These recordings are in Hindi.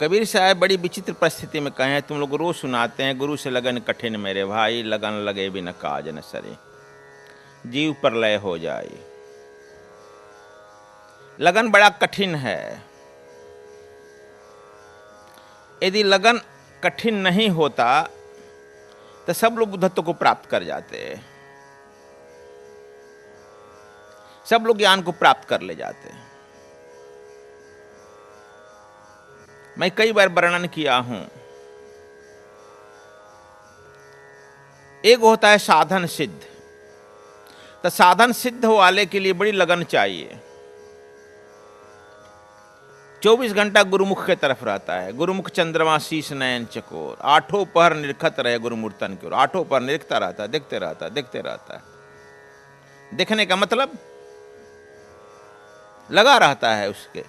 कबीर साहब बड़ी विचित्र परिस्थिति में कहे हैं, तुम लोग रोज सुनाते हैं, गुरु से लगन कठिन मेरे भाई, लगन लगे बिन काज न सरे, जीव पर लय हो जाए। लगन बड़ा कठिन है। यदि लगन कठिन नहीं होता तो सब लोग बुद्धत्व को प्राप्त कर जाते, सब लोग ज्ञान को प्राप्त कर ले जाते। मैं कई बार वर्णन किया हूं, एक होता है साधन सिद्ध, तो साधन सिद्ध वाले के लिए बड़ी लगन चाहिए। 24 घंटा गुरुमुख के तरफ रहता है, गुरुमुख चंद्रमा शीश नयन चकोर, आठों पहर निरखत रहे गुरुमूर्तन की ओर, आठों पहर निरखता रहता है, देखते रहता है, देखते रहता है। देखने का मतलब लगा रहता है उसके,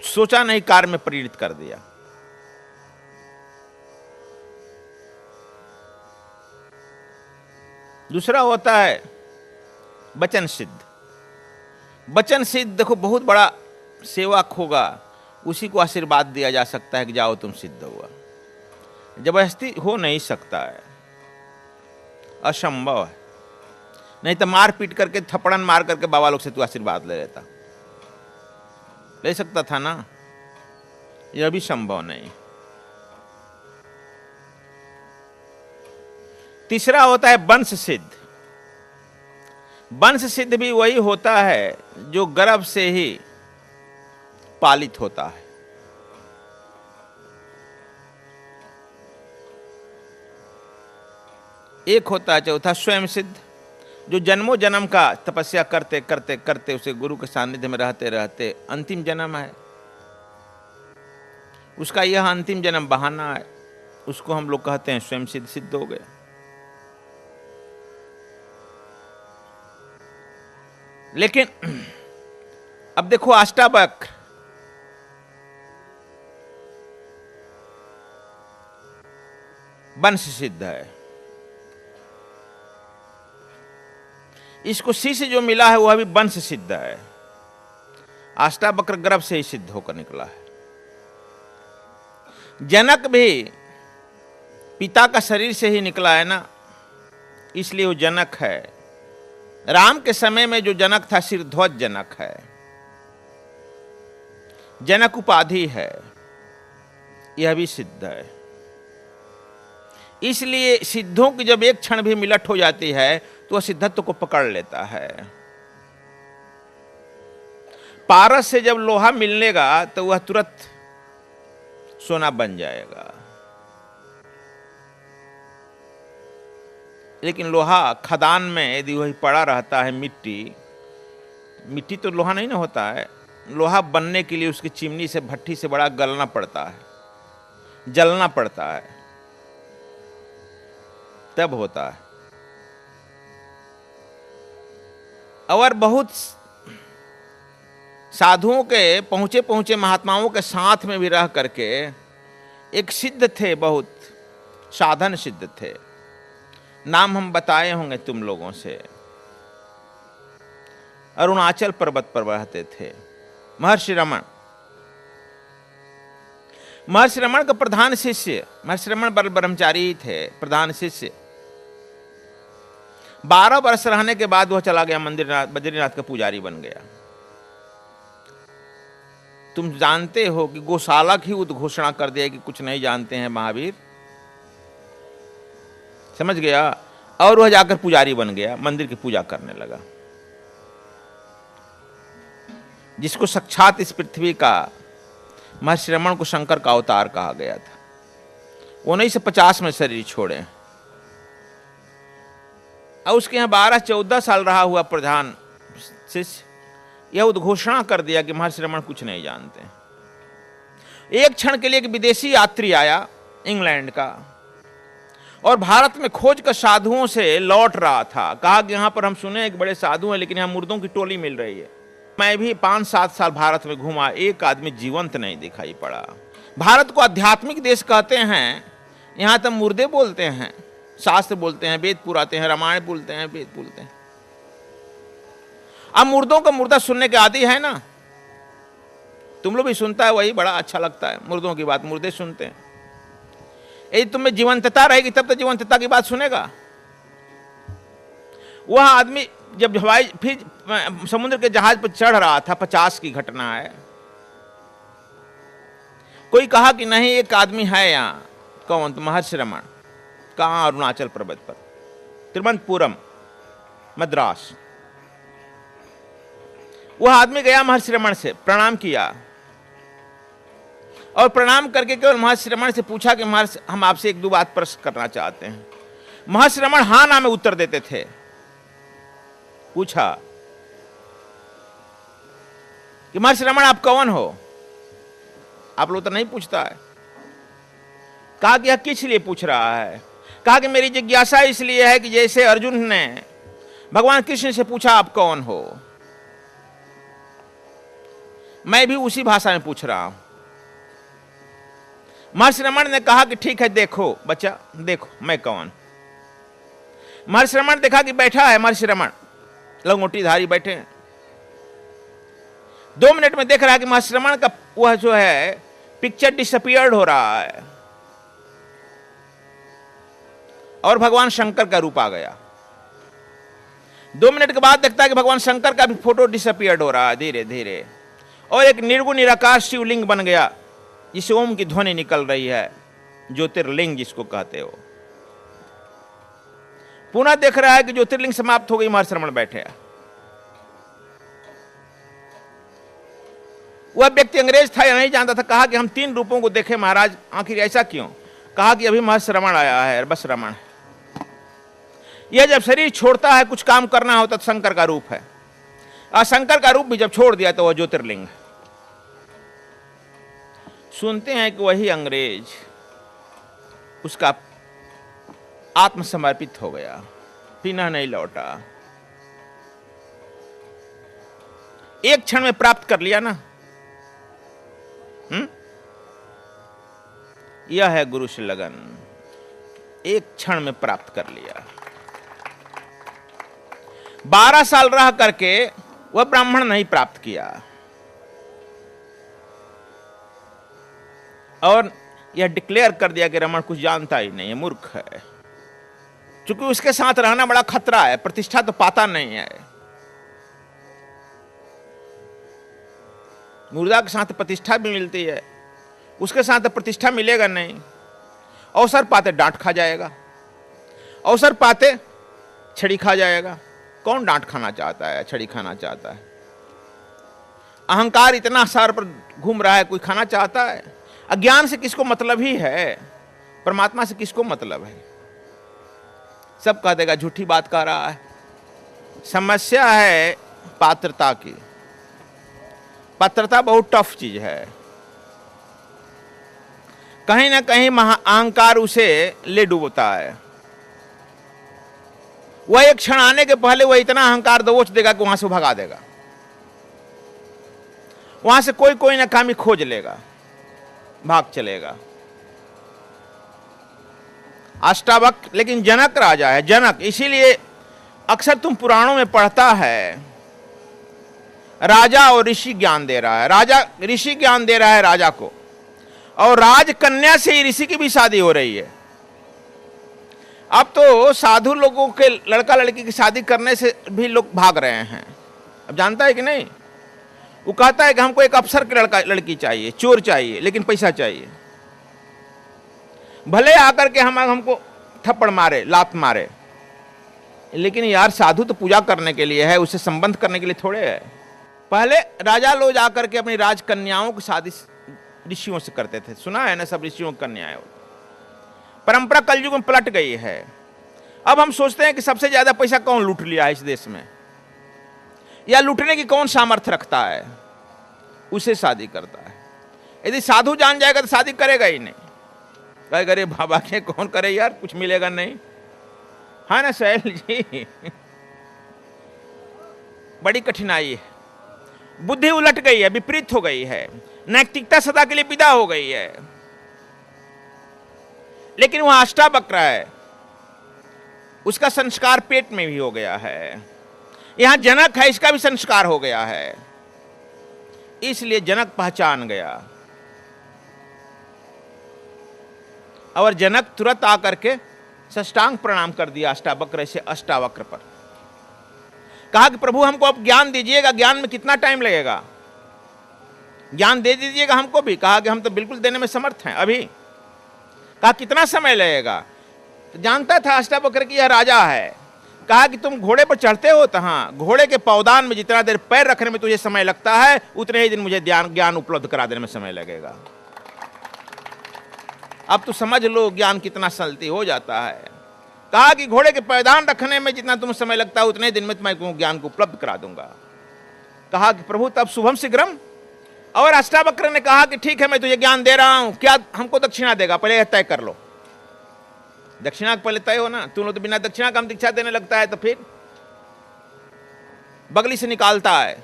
सोचा नहीं कार्य में परिणित कर दिया। दूसरा होता है वचन सिद्ध। वचन सिद्ध देखो बहुत बड़ा सेवक होगा, उसी को आशीर्वाद दिया जा सकता है कि जाओ तुम सिद्ध हुआ। जबरदस्ती हो नहीं सकता है, असंभव है। नहीं तो मार पीट करके थप्पड़न मार करके बाबा लोग से तू आशीर्वाद ले लेता, ले सकता था ना, यह भी संभव नहीं। तीसरा होता है वंश सिद्ध। वंश सिद्ध भी वही होता है जो गर्भ से ही पालित होता है। एक होता है चौथा स्वयं सिद्ध, जो जन्मों जन्म का तपस्या करते करते करते उसे गुरु के सानिध्य में रहते रहते अंतिम जन्म है, उसका यह अंतिम जन्म बहाना है, उसको हम लोग कहते हैं स्वयं सिद्ध, सिद्ध हो गया। लेकिन अब देखो अष्टावक्र वंश सिद्ध है, इसको शिष्य जो मिला है वह भी वंश सिद्ध है। अष्टावक्र गर्भ से ही सिद्ध होकर निकला है। जनक भी पिता का शरीर से ही निकला है ना, इसलिए वो जनक है। राम के समय में जो जनक था शिरध्वज जनक है, जनक उपाधि है, यह भी सिद्ध है। इसलिए सिद्धों की जब एक क्षण भी मिलट हो जाती है तो वह सिद्धत्व को पकड़ लेता है। पारस से जब लोहा मिलनेगा तो वह तुरंत सोना बन जाएगा। लेकिन लोहा खदान में यदि वही पड़ा रहता है, मिट्टी तो लोहा नहीं ना होता है। लोहा बनने के लिए उसकी चिमनी से, भट्टी से बड़ा गलना पड़ता है, जलना पड़ता है, तब होता है। और बहुत साधुओं के पहुंचे पहुंचे महात्माओं के साथ में भी रह करके एक सिद्ध थे, बहुत साधन सिद्ध थे। नाम हम बताए होंगे तुम लोगों से। अरुणाचल पर्वत पर रहते थे महर्षि रमण। महर्षि रमण का प्रधान शिष्य, महर्षि रमण ब्रह्मचारी ही थे, प्रधान शिष्य। 12 वर्ष रहने के बाद वह चला गया मंदिर, बद्रीनाथ का पुजारी बन गया। तुम जानते हो कि गौशाला की उद्घोषणा कर दिया कि कुछ नहीं जानते हैं महावीर, समझ गया। और वह जाकर पुजारी बन गया, मंदिर की पूजा करने लगा। जिसको साक्षात इस पृथ्वी का महर्षि रमण को शंकर का अवतार कहा गया था। 1950 में शरीर छोड़े और उसके यहाँ 12-14 साल रहा हुआ प्रधान शिष्य यह उद्घोषणा कर दिया कि महर्षि रमण कुछ नहीं जानते। एक क्षण के लिए एक विदेशी यात्री आया इंग्लैंड का और भारत में खोज कर साधुओं से लौट रहा था। कहा कि यहाँ पर हम सुने एक बड़े साधु हैं, लेकिन यहाँ मुर्दों की टोली मिल रही है। मैं भी 5-7 साल भारत में घूमा, एक आदमी जीवंत नहीं दिखाई पड़ा। भारत को आध्यात्मिक देश कहते हैं, यहाँ तो मुर्दे बोलते हैं, शास्त्र बोलते हैं, वेद पुराते हैं, रामायण बोलते हैं, वेद बोलते हैं। अब मुर्दों का मुर्दा सुनने के आदि है ना, तुम लोग भी सुनता है वही बड़ा अच्छा लगता है, मुर्दों की बात मुर्दे सुनते हैं। यदि तुम्हें जीवंतता रहेगी तब तो जीवंतता की बात सुनेगा। वह आदमी जब हवाई फिर समुद्र के जहाज पर चढ़ रहा था, 50 की घटना है, कोई कहा कि नहीं एक आदमी है यहाँ। कौन? तो महर्षि रमण। कहाँ? अरुणाचल पर्वत पर, तिरुवनंतपुरम, मद्रास। वह आदमी गया महर्षि रमण से प्रणाम किया और प्रणाम करके केवल महर्षि रमण से पूछा कि महर्षि हम आपसे एक दो बात प्रश्न करना चाहते हैं। महर्षि रमण हाँ ना में उत्तर देते थे। पूछा कि महर्षि रमण आप कौन हो? आप लोग तो नहीं पूछता है। कहा कि यह किस लिए पूछ रहा है? कहा कि मेरी जिज्ञासा इसलिए है कि जैसे अर्जुन ने भगवान कृष्ण से पूछा आप कौन हो, मैं भी उसी भाषा में पूछ रहा हूं। महर्षि रमण ने कहा कि ठीक है, देखो बच्चा, देखो मैं कौन। महर्षि रमण देखा कि बैठा है महर्षि रमण, लंगोटीधारी बैठे हैं। 2 मिनट में देख रहा है कि महर्षि रमण का वह जो है पिक्चर डिसअपियर्ड हो रहा है और भगवान शंकर का रूप आ गया। 2 मिनट के बाद देखता है कि भगवान शंकर का भी फोटो डिसअपियर्ड हो रहा है धीरे धीरे, और एक निर्गुण निराकार शिवलिंग बन गया जिसे ओम की ध्वनि निकल रही है, ज्योतिर्लिंग जिसको कहते हो। पुनः देख रहा है कि ज्योतिर्लिंग समाप्त हो गई, महर्षि रमण बैठे हैं। वह व्यक्ति अंग्रेज था या नहीं जानता था। कहा कि हम 3 रूपों को देखे महाराज, आखिर ऐसा क्यों? कहा कि अभी महर्षि रमण आया है, बस रमण। यह जब शरीर छोड़ता है कुछ काम करना होता तो शंकर का रूप है, और शंकर का रूप भी जब छोड़ दिया तो वह ज्योतिर्लिंग है। सुनते हैं कि वही अंग्रेज उसका आत्मसमर्पित हो गया, पीना नहीं लौटा। एक क्षण में प्राप्त कर लिया ना। यह है गुरु से लगन, एक क्षण में प्राप्त कर लिया। 12 साल रह करके वह ब्राह्मण नहीं प्राप्त किया, और यह डिक्लेयर कर दिया कि रमण कुछ जानता ही नहीं है, मूर्ख है। क्योंकि उसके साथ रहना बड़ा खतरा है, प्रतिष्ठा तो पाता नहीं है। मुर्दा के साथ प्रतिष्ठा भी मिलती है, उसके साथ प्रतिष्ठा मिलेगा नहीं। अवसर पाते डांट खा जाएगा, अवसर पाते छड़ी खा जाएगा। कौन डांट खाना चाहता है, छड़ी खाना चाहता है? अहंकार इतना सर पर घूम रहा है, कोई खाना चाहता है? अज्ञान से किसको मतलब ही है, परमात्मा से किसको मतलब है? सब कह देगा झूठी बात कह रहा है। समस्या है पात्रता की। पात्रता बहुत टफ चीज है। कहीं ना कहीं अहंकार उसे ले डूबता है। वह एक क्षण आने के पहले वह इतना अहंकार दबोच देगा कि वहां से भगा देगा, वहां से कोई कोई नाकामी खोज लेगा, भाग चलेगा। अष्टावक्र लेकिन जनक राजा है, जनक। इसीलिए अक्सर तुम पुराणों में पढ़ता है, राजा और ऋषि ज्ञान दे रहा है, राजा ऋषि ज्ञान दे रहा है राजा को, और राजकन्या से ही ऋषि की भी शादी हो रही है। अब तो साधु लोगों के लड़का लड़की की शादी करने से भी लोग भाग रहे हैं। अब जानता है कि नहीं? वो कहता है कि हमको एक अफसर के लड़का लड़की चाहिए, चोर चाहिए, लेकिन पैसा चाहिए। भले आकर के हमको थप्पड़ मारे, लात मारे, लेकिन यार साधु तो पूजा करने के लिए है, उससे संबंध करने के लिए थोड़े है। पहले राजा लोग आकर के अपनी राजकन्याओं की शादी ऋषियों से करते थे। सुना है ना, सब ऋषियों की कन्याएं। परंपरा कलयुग में पलट गई है। अब हम सोचते हैं कि सबसे ज्यादा पैसा कौन लूट लिया है इस देश में, या लूटने की कौन सामर्थ्य रखता है, उसे शादी करता है। यदि साधु जान जाएगा तो शादी करेगा ही नहीं। कहेगा अरे बाबा के कौन करे यार, कुछ मिलेगा नहीं। हाँ ना सहेल जी, बड़ी कठिनाई है। बुद्धि उलट गई है, विपरीत हो गई है, नैतिकता सदा के लिए विदा हो गई है। लेकिन वह अष्टावक्र है, उसका संस्कार पेट में भी हो गया है। यहां जनक है, इसका भी संस्कार हो गया है। इसलिए जनक पहचान गया और जनक तुरंत आकर के साष्टांग प्रणाम कर दिया अष्टावक्र से अष्टावक्र पर। कहा कि प्रभु हमको अब ज्ञान दीजिएगा, ज्ञान में कितना टाइम लगेगा, ज्ञान दे दीजिएगा हमको भी। कहा कि हम तो बिल्कुल देने में समर्थ हैं अभी। कहा कितना समय लगेगा? तो जानता था अष्टावक्र कि यह राजा है। कहा कि तुम घोड़े पर चढ़ते हो तो हाँ, घोड़े के पौदान में जितना देर पैर रखने में तुझे समय लगता है उतने ही दिन मुझे ज्ञान उपलब्ध करा देने में समय लगेगा। अब तो समझ लो ज्ञान कितना सलती हो जाता है। कहा कि घोड़े के पैदान रखने में जितना तुम्हें समय लगता है उतने दिन में मैं ज्ञान को उपलब्ध करा दूंगा। कहा कि प्रभु तब शुभम शीघ्रम। और अष्टावक्र ने कहा कि ठीक है मैं तुझे ज्ञान दे रहा हूं, क्या हमको दक्षिणा देगा? पहले तय कर लो, दक्षिणा पहले तय हो ना। तुम लोग तो बिना दक्षिणा का हम दीक्षा देने लगता है तो फिर बगली से निकालता है,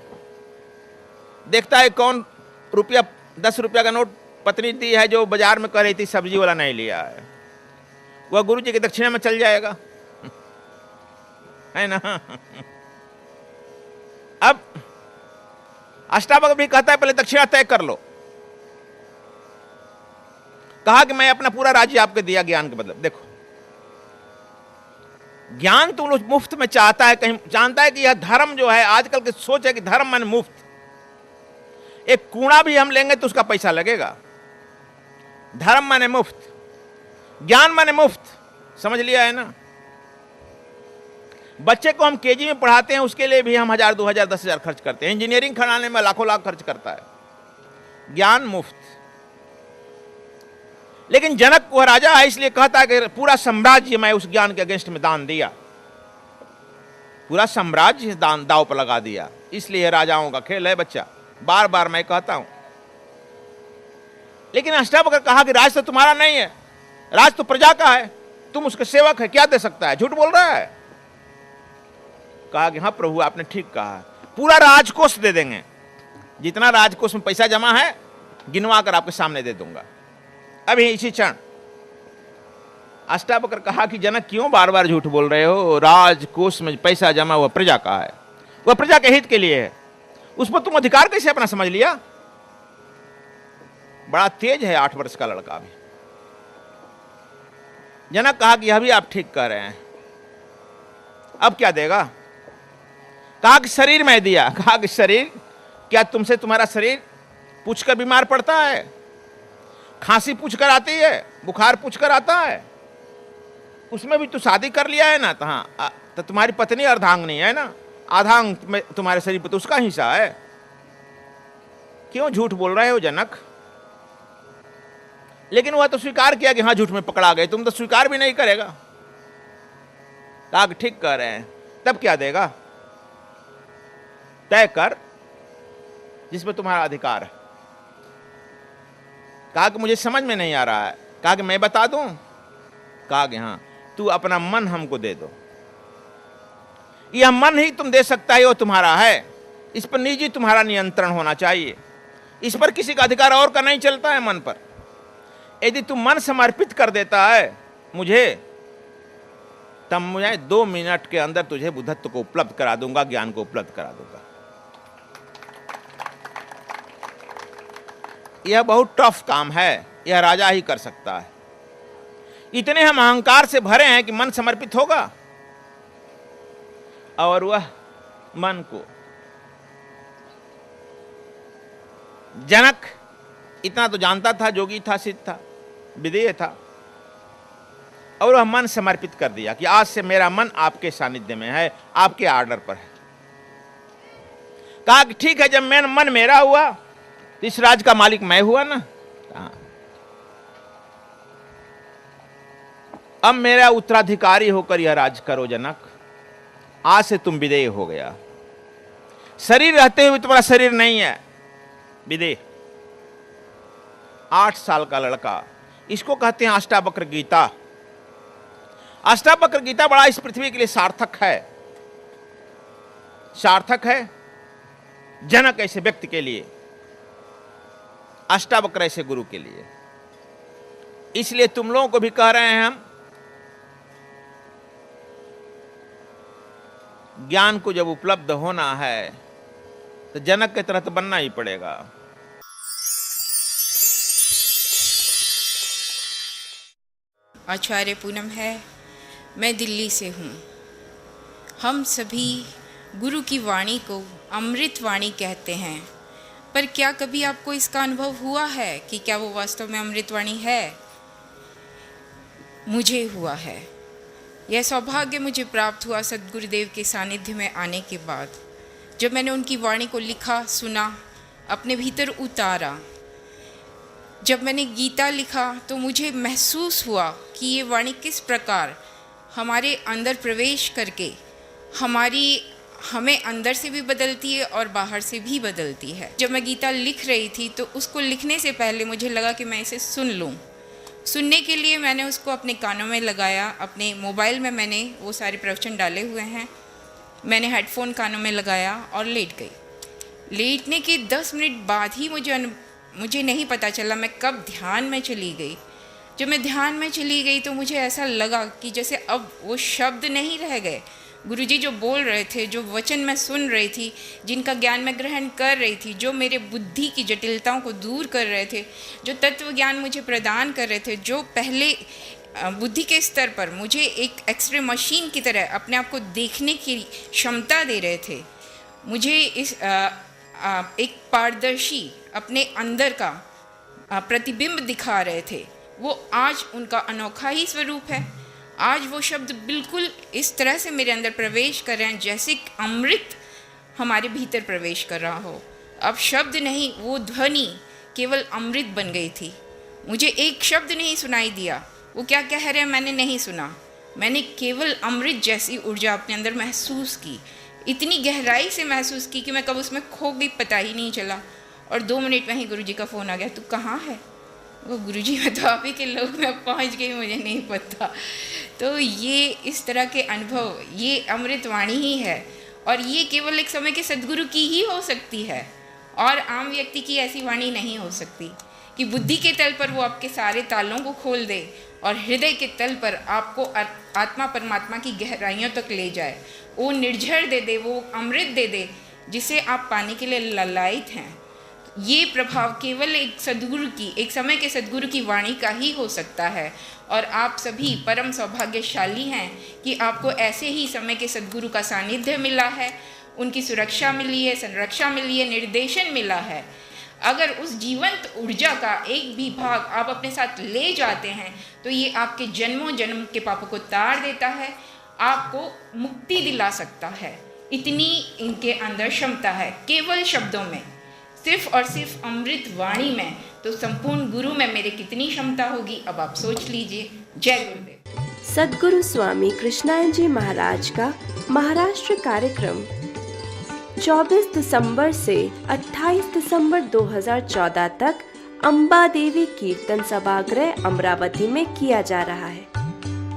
देखता है कौन रुपया 10 रुपया का नोट पत्नी दी है जो बाजार में कह रही थी सब्जी वाला नहीं लिया है, वह गुरु जी की दक्षिणा में चल जाएगा, है ना। अब अष्टावक्र भी कहता है पहले दक्षिणा तय कर लो। कहा कि मैं अपना पूरा राज्य आपके दिया ज्ञान के बदले। देखो ज्ञान तुम लोग मुफ्त में चाहता है, कहीं जानता है कि यह धर्म जो है आजकल की सोच है कि धर्म माने मुफ्त। एक कूड़ा भी हम लेंगे तो उसका पैसा लगेगा। धर्म माने मुफ्त, ज्ञान माने मुफ्त, समझ लिया है ना। बच्चे को हम केजी में पढ़ाते हैं उसके लिए भी हम 1000 2000 10,000 खर्च करते हैं। इंजीनियरिंग कराने में लाखों लाख खर्च करता है। ज्ञान मुफ्त। लेकिन जनक वह राजा है इसलिए कहता है कि पूरा साम्राज्य मैं उस ज्ञान के अगेंस्ट में दान दिया, पूरा साम्राज्य दान दाव पर लगा दिया। इसलिए राजाओं का खेल है बच्चा, बार बार मैं कहता हूं। लेकिन अष्टावक्र कहा कि राज तो तुम्हारा नहीं है, राज तो प्रजा का है, तुम उसके सेवक है, क्या दे सकता है? झूठ बोल रहा है। कहा कि हाँ प्रभु आपने ठीक कहा, पूरा राजकोष दे देंगे, जितना राजकोष में पैसा जमा है गिनवा कर आपके सामने दे दूंगा अभी इसी क्षण। अष्टावक्र कहा कि जनक क्यों बार बार झूठ बोल रहे हो? राजकोष में पैसा जमा हुआ प्रजा का है, वह प्रजा के हित के लिए है, उस पर तुम अधिकार कैसे अपना समझ लिया? बड़ा तेज है 8 वर्ष का लड़का भी। जनक कहा कि यह भी आप ठीक कह रहे हैं, अब क्या देगा? कहा कि शरीर मैं दिया। कहा कि शरीर? क्या तुमसे तुम्हारा शरीर पूछकर बीमार पड़ता है? खांसी पूछकर आती है, बुखार पूछकर आता है? उसमें भी तो शादी कर लिया है ना, तो हाँ तो तुम्हारी पत्नी अर्धांगिनी है ना, आधा अंग में तुम्हारे शरीर पर तो उसका हिस्सा है। क्यों झूठ बोल रहे हो जनक? लेकिन वह तो स्वीकार किया कि हाँ झूठ में पकड़ा गए, तुम तो स्वीकार भी नहीं करेगा। कहा कि ठीक कह रहे हैं, तब क्या देगा? तय कर जिसमें तुम्हारा अधिकार है। कहा कि मुझे समझ में नहीं आ रहा है। कहा कि मैं बता दूं? कहा कि हाँ, तू अपना मन हमको दे दो। यह मन ही तुम दे सकता है, वो तुम्हारा है, इस पर निजी तुम्हारा नियंत्रण होना चाहिए, इस पर किसी का अधिकार और का नहीं चलता है मन पर। यदि तू मन समर्पित कर देता है मुझे, तब मुझे 2 मिनट के अंदर तुझे बुद्धत्व को उपलब्ध करा दूंगा, ज्ञान को उपलब्ध करा दूंगा। यह बहुत टफ काम है, यह राजा ही कर सकता है। इतने हम अहंकार से भरे हैं कि मन समर्पित होगा, और वह मन को जनक इतना तो जानता था, जोगी था, सिद्ध था, विदेह था, और वह मन समर्पित कर दिया कि आज से मेरा मन आपके सानिध्य में है, आपके आर्डर पर है। कहा कि ठीक है, जब मन मेरा हुआ तो इस राज का मालिक मैं हुआ ना। अब मेरा उत्तराधिकारी होकर यह राज करो जनक, आज से तुम विदेह हो गया। शरीर रहते हुए तुम्हारा शरीर नहीं है, विदेह। 8 साल का लड़का, इसको कहते हैं अष्टावक्र गीता। अष्टावक्र गीता बड़ा इस पृथ्वी के लिए सार्थक है, सार्थक है जनक ऐसे व्यक्ति के लिए, अष्टावक्र ऐसे गुरु के लिए। इसलिए तुम लोगों को भी कह रहे हैं हम, ज्ञान को जब उपलब्ध होना है तो जनक की तरह तो बनना ही पड़ेगा। आचार्य पूनम है, मैं दिल्ली से हूँ। हम सभी गुरु की वाणी को अमृत वाणी कहते हैं, पर क्या कभी आपको इसका अनुभव हुआ है कि क्या वो वास्तव में अमृत वाणी है? मुझे हुआ है। यह सौभाग्य मुझे प्राप्त हुआ सद्गुरुदेव के सानिध्य में आने के बाद, जब मैंने उनकी वाणी को लिखा, सुना, अपने भीतर उतारा। जब मैंने गीता लिखा तो मुझे महसूस हुआ कि ये वाणी किस प्रकार हमारे अंदर प्रवेश करके हमें अंदर से भी बदलती है और बाहर से भी बदलती है। जब मैं गीता लिख रही थी तो उसको लिखने से पहले मुझे लगा कि मैं इसे सुन लूँ। सुनने के लिए मैंने उसको अपने कानों में लगाया। अपने मोबाइल में मैंने वो सारे प्रवचन डाले हुए हैं। मैंने हेडफोन कानों में लगाया और लेट गई। लेटने के 10 मिनट बाद ही मुझे नहीं पता चला मैं कब ध्यान में चली गई। जब मैं ध्यान में चली गई तो मुझे ऐसा लगा कि जैसे अब वो शब्द नहीं रह गए। गुरुजी जो बोल रहे थे, जो वचन मैं सुन रही थी, जिनका ज्ञान मैं ग्रहण कर रही थी, जो मेरे बुद्धि की जटिलताओं को दूर कर रहे थे, जो तत्व ज्ञान मुझे प्रदान कर रहे थे, जो पहले बुद्धि के स्तर पर मुझे एक एक्सरे मशीन की तरह अपने आप को देखने की क्षमता दे रहे थे, मुझे एक पारदर्शी अपने अंदर का प्रतिबिंब दिखा रहे थे, वो आज उनका अनोखा ही स्वरूप है। आज वो शब्द बिल्कुल इस तरह से मेरे अंदर प्रवेश कर रहे हैं जैसे अमृत हमारे भीतर प्रवेश कर रहा हो। अब शब्द नहीं, वो ध्वनि केवल अमृत बन गई थी। मुझे एक शब्द नहीं सुनाई दिया, वो क्या कह रहे हैं मैंने नहीं सुना। मैंने केवल अमृत जैसी ऊर्जा अपने अंदर महसूस की, इतनी गहराई से महसूस की कि मैं कब उसमें खो गई पता ही नहीं चला। और 2 मिनट में ही गुरुजी का फ़ोन आ गया, तू कहाँ है? वो गुरुजी मैं तो आप ही के लोग में पहुँच गई, मुझे नहीं पता। तो ये इस तरह के अनुभव, ये अमृत वाणी ही है और ये केवल एक समय के सद्गुरु की ही हो सकती है और आम व्यक्ति की ऐसी वाणी नहीं हो सकती कि बुद्धि के तल पर वो आपके सारे तालों को खोल दे और हृदय के तल पर आपको आत्मा परमात्मा की गहराइयों तक ले जाए, वो निर्झर दे दे, वो अमृत दे दे जिसे आप पाने के लिए ललायित हैं। ये प्रभाव केवल एक सद्गुरु की, एक समय के सद्गुरु की वाणी का ही हो सकता है और आप सभी परम सौभाग्यशाली हैं कि आपको ऐसे ही समय के सद्गुरु का सानिध्य मिला है, उनकी सुरक्षा मिली है, संरक्षा मिली है, निर्देशन मिला है। अगर उस जीवंत ऊर्जा का एक भी भाग आप अपने साथ ले जाते हैं तो ये आपके जन्मों जन्म के पापों को तार देता है, आपको मुक्ति दिला सकता है। इतनी इनके अंदर क्षमता है केवल शब्दों में, सिर्फ और सिर्फ अमृत वाणी में। तो संपूर्ण गुरु में मेरे कितनी क्षमता होगी, अब आप सोच लीजिए। जय गुरुदेव। सद्गुरु स्वामी कृष्णायन जी महाराज का महाराष्ट्र कार्यक्रम 24 दिसंबर से 28 दिसंबर 2014 तक अम्बा देवी कीर्तन सभागृह अमरावती में किया जा रहा है।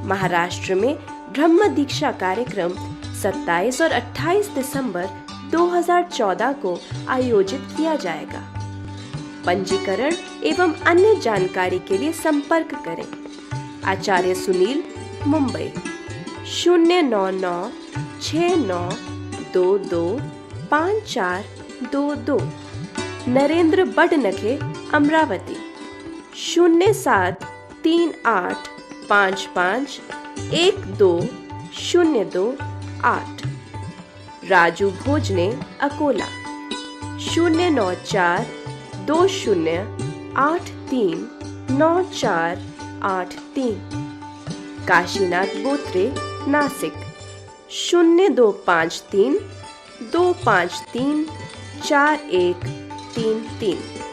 महाराष्ट्र में ब्रह्म दीक्षा कार्यक्रम 27 और 28 दिसंबर 2014 को आयोजित किया जाएगा। पंजीकरण एवं अन्य जानकारी के लिए संपर्क करें आचार्य सुनील, मुंबई 09969225422। नरेंद्र बडनखे, अमरावती 073855120228। राजू भोजने, अकोला 09420839483। काशीनाथ बोत्रे, नासिक 0253253433।